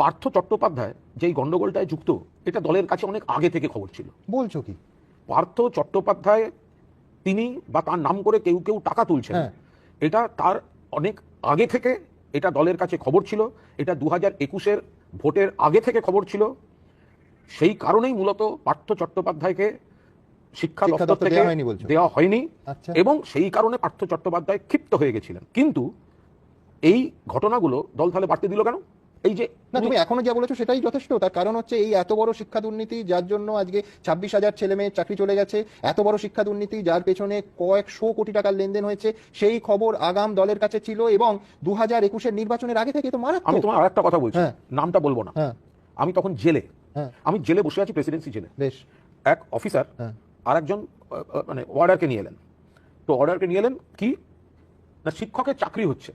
পার্থ চট্টোপাধ্যায় যেই গন্ডগোলটায় যুক্ত, এটা দলের কাছে অনেক আগে থেকে খবর ছিল। বলছো কি? পার্থ চট্টোপাধ্যায় তিনি বা তার নাম করে কেউ কেউ টাকা তুলছেন, এটা তার অনেক আগে থেকে এটা দলের কাছে খবর ছিল। এটা 2021-এর ভোটের আগে থেকে খবর ছিল। সেই কারণেই মূলত পার্থ চট্টোপাধ্যায়কে শিক্ষা দপ্তর থেকে দেওয়া হয়নি, এবং সেই কারণে পার্থ চট্টোপাধ্যায় ক্ষিপ্ত হয়ে গেছিলেন। কিন্তু এই ঘটনাগুলো দল তাহলে বাড়তে দিল কেন? এই যে না, তুমি এখনো যা বলেছো সেটাই যথেষ্ট। তার কারণ হচ্ছে এই এত বড় শিক্ষা দুর্নীতি, যার জন্য আজকে 26,000 ছেলে মেয়ের চাকরি চলে গেছে, এত বড় শিক্ষা দুর্নীতি যার পেছনে কয়েকশো কোটি টাকার লেনদেন হয়েছে, সেই খবর আগাম দলের কাছে ছিল এবং 2021-এর নির্বাচনের আগে থেকে তো মারাত্মক। আমি তোমার আরেকটা কথা বলছি, নামটা বলবো না। আমি তখন জেলে, আমি জেলে বসে আছি, প্রেসিডেন্সি জেলে। বেশ, এক অফিসার আর একজন মানে অর্ডারকে নিয়ে এলেন। তো অর্ডারকে নিয়ে এলেন কি না, শিক্ষকের চাকরি হচ্ছে,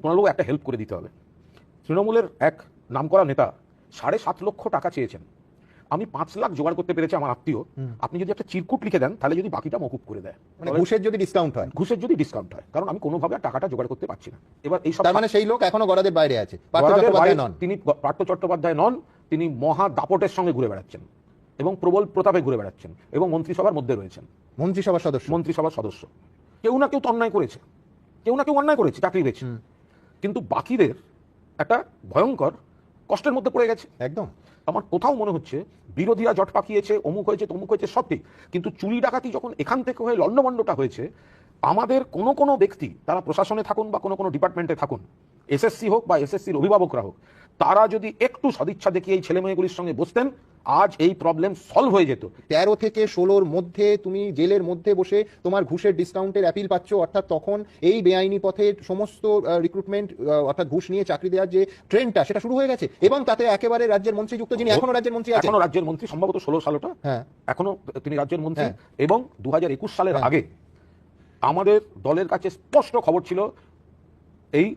তোমার একটা হেল্প করে দিতে হবে। তৃণমূলের এক নামকরা নেতা 7.5 লক্ষ টাকা চেয়েছেন, আমি 5 লাখ জোগাড় করতে পেরেছি, আমার আত্মীয়। আপনি যদি একটা চিরকুট লিখে দেন তাহলে যদি বাকিটা মকুব করে দেয়, মানে ঘুষের যদি ডিসকাউন্ট হয়, কারণ আমি কোনোভাবে টাকাটা জোগাড় করতে পারছি না। এবার এই সব, তার মানে সেই লোক এখনো গড়াদের বাইরে আছে। তিনি পার্থ চট্টোপাধ্যায় নন, তিনি মহা দাপটের সঙ্গে ঘুরে বেড়াচ্ছেন এবং প্রবল প্রতাপে ঘুরে বেড়াচ্ছেন এবং মন্ত্রিসভার মধ্যে রয়েছেন, মন্ত্রিসভার সদস্য। কেউ না কেউ তো অন্যায় করেছে, চাকরি পেয়েছে, কিন্তু বাকিদের একটা ভয়ঙ্কর কষ্টের মধ্যে পড়ে গেছে। একদম। আমার কোথাও মনে হচ্ছে বিরোধীরা জট পাকিয়েছে, অমুক হয়েছে তমুক হয়েছে, সব ঠিক, কিন্তু চুরি ডাকাতি যখন এখান থেকে হয়ে লন্ডভন্ডটা হয়েছে, আমাদের কোনো ব্যক্তি, তারা প্রশাসনে থাকুন বা কোনো ডিপার্টমেন্টে থাকুন, এসএসসি হোক বা এসএসসির অভিভাবকরা হোক, তারা যদি একটু সদিচ্ছা দেখিয়ে এই ছেলেমেয়েগুলির সঙ্গে বসতেন, আজ এই প্রবলেম সলভ হয়ে যেত। 13 থেকে 16-র মধ্যে তুমি জেলের মধ্যে বসে তোমার ঘুষের ডিসকাউন্টের অ্যাপিল পাচ্ছ, অর্থাৎ তখন এই বেআইনি পথে সমস্ত রিক্রুটমেন্ট অর্থাৎ ঘুষ নিয়ে চাকরি দেওয়ার যে ট্রেন্ডটা, সেটা শুরু হয়ে গেছে। এবং তাতে একেবারে রাজ্যের মন্ত্রী যুক্ত, যিনি এখনো রাজ্যের মন্ত্রী আছেন, এখনো রাজ্যের মন্ত্রী, সম্ভবত 16 সালটা এখনো তিনি রাজ্যের মন্ত্রী। এবং 2021 সালের আগে আমাদের দলের কাছে স্পষ্ট খবর ছিল এই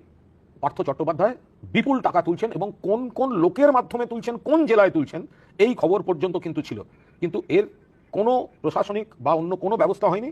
পার্থ চট্টোপাধ্যায় বিপুল টাকা তুলছেন, এবং কোন কোন লোকের মাধ্যমে তুলছেন, কোন জেলায় তুলছেন, এই খবর পর্যন্ত কিন্তু ছিল। কিন্তু এর কোনো প্রশাসনিক বা অন্য কোনো ব্যবস্থা হয়নি।